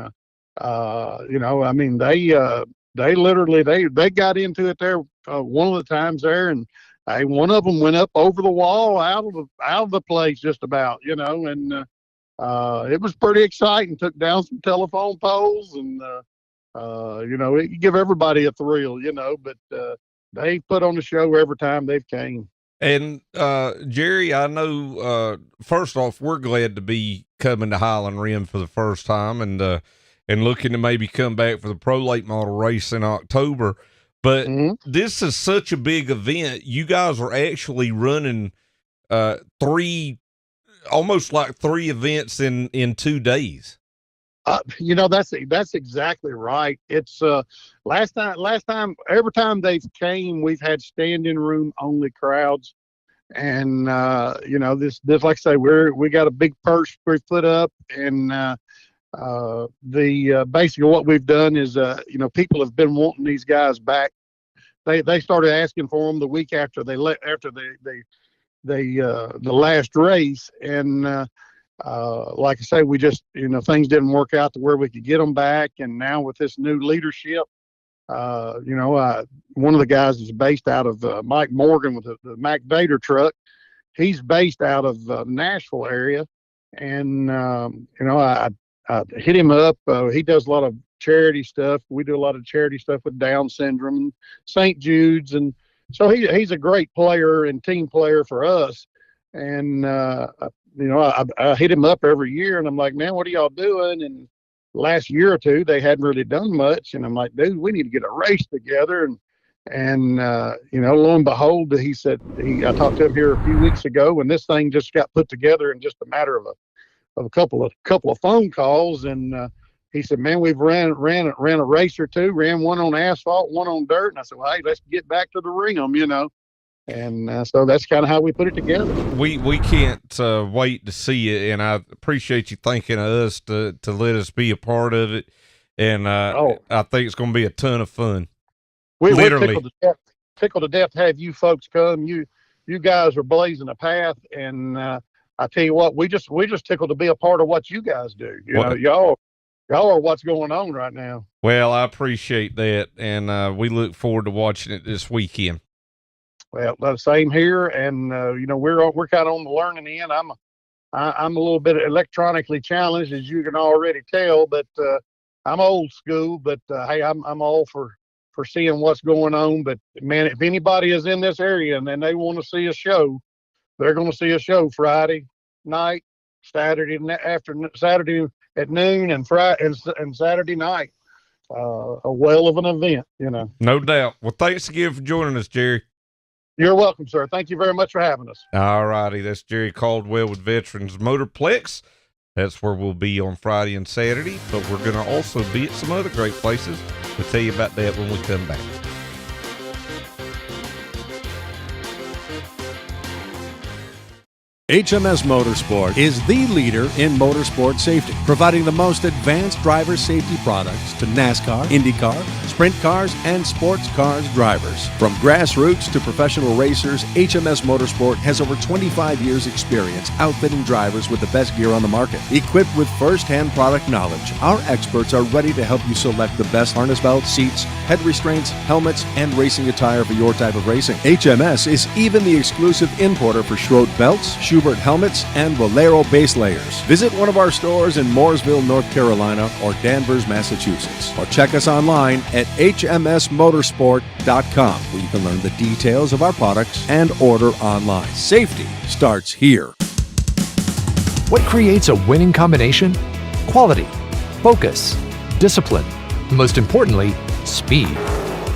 S18: I mean they literally they got into it there one of the times there, and one of them went up over the wall out of the place just about, and it was pretty exciting. Took down some telephone poles, and it give everybody a thrill, but they put on the show every time they've came.
S1: And Jerry, I know first off, we're glad to be coming to Highland Rim for the first time, and looking to maybe come back for the Pro Late Model race in October. But this is such a big event. You guys are actually running almost like three events in 2 days.
S18: That's exactly right. It's last time every time they've came, we've had standing room only crowds, and this like I say, we got a big purse we put up, and basically what we've done is people have been wanting these guys back. They started asking for them the week after the last race, and like I say, we just things didn't work out to where we could get them back. And now with this new leadership, one of the guys is based out of Mike Morgan with the Mac Vader truck. He's based out of Nashville area, and I hit him up. He does a lot of charity stuff. We do a lot of charity stuff with Down syndrome and St. Jude's, and he's a great player and team player for us. And I hit him up every year, and I'm like, man, what are y'all doing? And last year or two, they hadn't really done much, and I'm like, dude, we need to get a race together. And lo and behold, he said I talked to him here a few weeks ago, and this thing just got put together in just a matter of a couple of phone calls. And he said, man, we've ran a race or two, ran one on asphalt, one on dirt. And I said, well, hey, let's get back to the rim, And so that's kind of how we put it together.
S1: We can't wait to see it, and I appreciate you thinking of us to let us be a part of it. And I think it's going to be a ton of fun.
S18: We're
S1: Literally
S18: tickled to death to have you folks come. You guys are blazing a path, and I tell you what, we just tickled to be a part of what you guys do. Y'all are what's going on right now.
S1: Well, I appreciate that, and we look forward to watching it this weekend.
S18: Well, the same here, and we're kind of on the learning end. I'm a little bit electronically challenged, as you can already tell, but I'm old school. But hey, I'm all for seeing what's going on. But man, if anybody is in this area and then they want to see a show, they're going to see a show Friday night, Saturday at noon, and Friday and Saturday night. A whale of an event,
S1: No doubt. Well, thanks again for joining us, Jerry.
S18: You're welcome, sir. Thank you very much for having us.
S1: All righty. That's Jerry Caldwell with Veterans Motorplex. That's where we'll be on Friday and Saturday, but we're going to also be at some other great places. We'll tell you about that when we come back.
S15: HMS Motorsport is the leader in motorsport safety, providing the most advanced driver safety products to NASCAR, IndyCar, sprint cars, and sports cars drivers. From grassroots to professional racers, HMS Motorsport has over 25 years' experience outfitting drivers with the best gear on the market. Equipped with first-hand product knowledge, our experts are ready to help you select the best harness belts, seats, head restraints, helmets, and racing attire for your type of racing. HMS is even the exclusive importer for Schroed belts, Schubert helmets, and Valero base layers. Visit one of our stores in Mooresville, North Carolina, or Danvers, Massachusetts, or check us online at hmsmotorsport.com, where you can learn the details of our products and order online. Safety starts here.
S4: What creates a winning combination? Quality, focus, discipline, and most importantly, speed.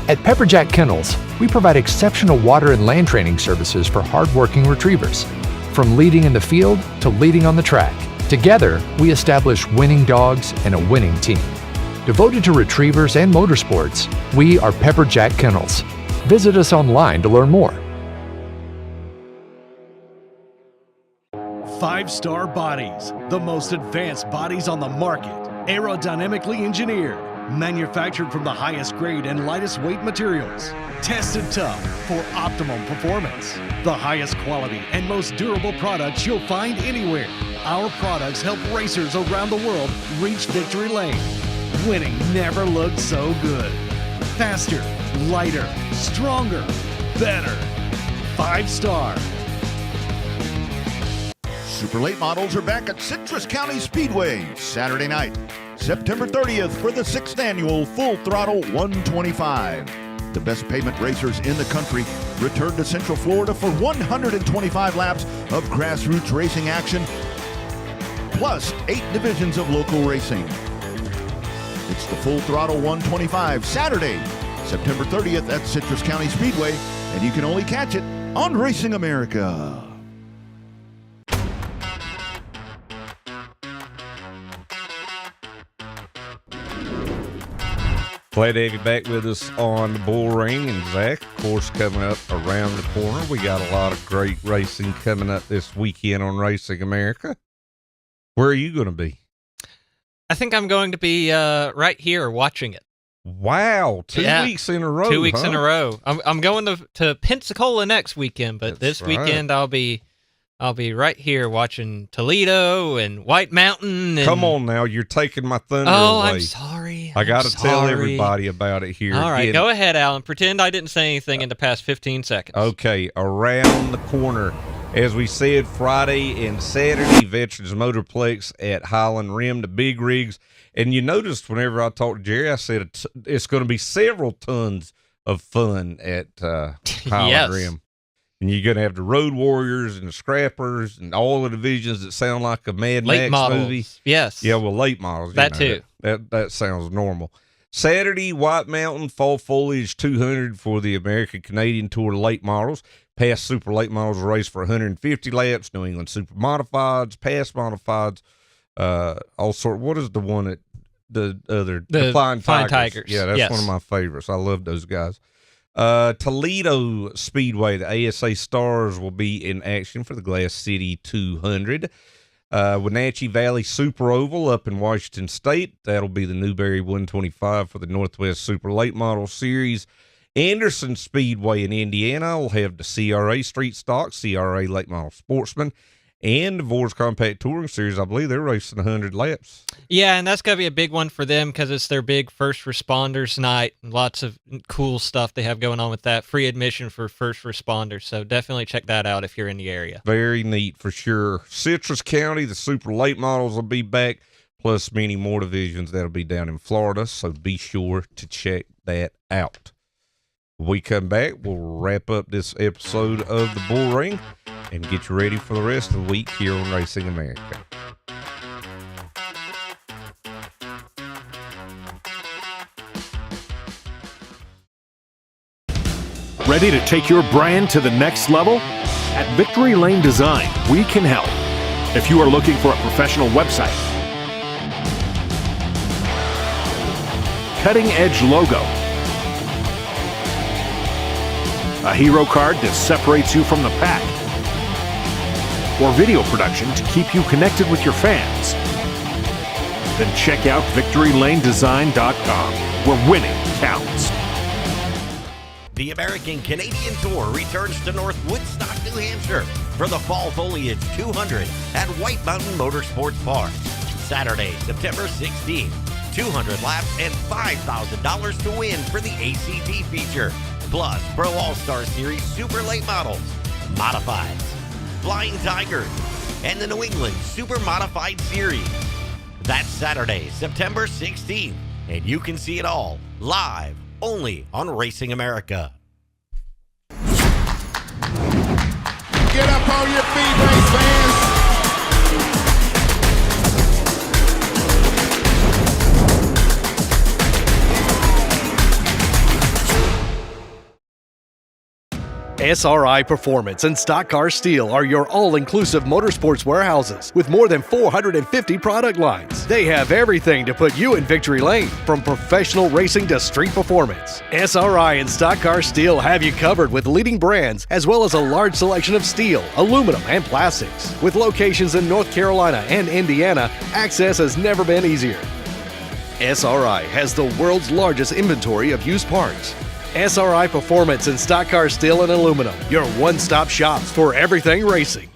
S4: At Pepperjack Kennels, we provide exceptional water and land training services for hardworking retrievers. From leading in the field to leading on the track, together we establish winning dogs and a winning team. Devoted to retrievers and motorsports, we are Pepperjack Kennels. Visit us online to learn more.
S19: 5-star bodies, the most advanced bodies on the market, aerodynamically engineered, manufactured from the highest grade and lightest weight materials, tested tough for optimum performance. The highest quality and most durable products you'll find anywhere. Our products help racers around the world reach victory lane. Winning never looked so good. Faster, lighter, stronger, better. 5-star.
S20: Super late models are back at Citrus County Speedway Saturday night, September 30th for the 6th annual Full Throttle 125. The best pavement racers in the country return to Central Florida for 125 laps of grassroots racing action, plus 8 divisions of local racing. It's the Full Throttle 125 Saturday, September 30th at Citrus County Speedway, and you can only catch it on Racing America.
S1: Glad to have you back with us on the Bullring. And Zach, of course, coming up around the corner, we got a lot of great racing coming up this weekend on Racing America. Where are you going to be?
S2: I think I'm going to be right here watching it.
S1: Wow, 2 weeks in a row.
S2: 2 weeks in a row. I'm going to Pensacola next weekend, but this weekend I'll be right here watching Toledo and White Mountain. And...
S1: Come on now, you're taking my thunder away.
S2: I'm sorry.
S1: I got to tell everybody about it here.
S2: All right, go ahead, Alan. Pretend I didn't say anything in the past 15 seconds.
S1: Okay, around the corner. As we said, Friday and Saturday, Veterans Motorplex at Highland Rim, the big rigs. And you noticed whenever I talked to Jerry, I said it's going to be several tons of fun at Pilot
S2: Yes.
S1: Rim. And you're going to have the Road Warriors and the Scrappers and all the divisions that sound like a Mad
S2: Late
S1: Max
S2: models.
S1: movie.
S2: Yes.
S1: Yeah, well, late models. you
S2: That
S1: know,
S2: too.
S1: That sounds normal. Saturday, White Mountain Fall Foliage 200 for the American Canadian Tour late models. Past super late models race for 150 laps. New England Super Modifieds, past Modifieds, all sort. What is the one that the Flying Tigers? Yeah, that's one of my favorites. I love those guys. Toledo Speedway, the ASA Stars will be in action for the Glass City 200. Wenatchee Valley Super Oval up in Washington State. That'll be the Newberry 125 for the Northwest Super Late Model Series. Anderson Speedway in Indiana will have the CRA Street Stock, CRA Late Model Sportsman, and the Vors Compact Touring Series. I believe they're racing 100 laps.
S2: Yeah, and that's got to be a big one for them because it's their big first responders night. And lots of cool stuff they have going on with that. Free admission for first responders. So definitely check that out if you're in the area.
S1: Very neat for sure. Citrus County, the super late models will be back, plus many more divisions that'll be down in Florida. So be sure to check that out. When we come back, we'll wrap up this episode of the Bullring and get you ready for the rest of the week here on Racing America.
S13: Ready to take your brand to the next level? At Victory Lane Design, we can help. If you are looking for a professional website, cutting-edge logo, a hero card that separates you from the pack, or video production to keep you connected with your fans, then check out VictoryLaneDesign.com, where winning counts.
S12: The American Canadian Tour returns to North Woodstock, New Hampshire for the Fall Foliage 200 at White Mountain Motorsports Park. Saturday, September 16th. 200 laps and $5,000 to win for the ACT feature. Plus, Pro All-Star Series Super Late Models, Modifieds, Flying Tigers, and the New England Super Modified Series. That's Saturday, September 16th, and you can see it all live only on Racing America.
S20: Get up on your feet, race fans.
S3: SRI Performance and Stock Car Steel are your all-inclusive motorsports warehouses with more than 450 product lines. They have everything to put you in victory lane, from professional racing to street performance. SRI and Stock Car Steel have you covered with leading brands as well as a large selection of steel, aluminum, and plastics. With locations in North Carolina and Indiana, access has never been easier. SRI has the world's largest inventory of used parts. SRI Performance and Stock Car Steel and Aluminum, your one-stop shops for everything racing.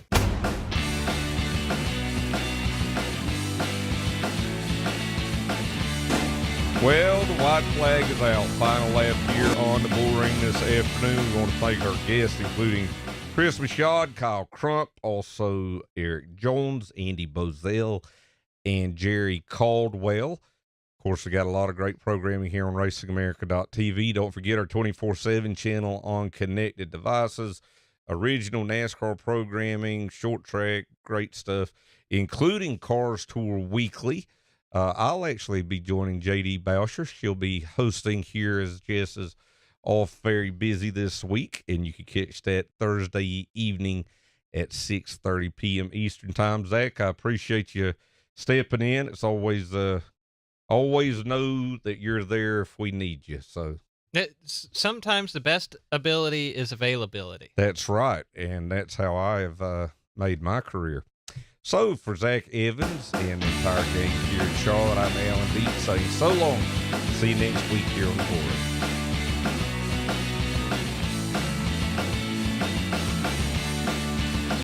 S1: Well, the white flag is out. Final lap here on the Bullring this afternoon. We want to thank our guests, including Cris Michaud, Kyle Crump, also Eric Jones, Andy Bozell, and Jerry Caldwell. Of course, we got a lot of great programming here on RacingAmerica.tv. Don't forget our 24/7 channel on connected devices, original NASCAR programming, short track, great stuff, including Cars Tour Weekly. I'll actually be joining JD Boucher. She'll be hosting here as Jess is off very busy this week, and you can catch that Thursday evening at 6:30 p.m. Eastern Time. Zach, I appreciate you stepping in. It's always know that you're there if we need you. So
S2: Sometimes the best ability is availability.
S1: that's right, and that's how I have made my career. So for Zach Evans and the entire gang here in Charlotte, I'm Alan Dietz saying so long. See you next week here on the board.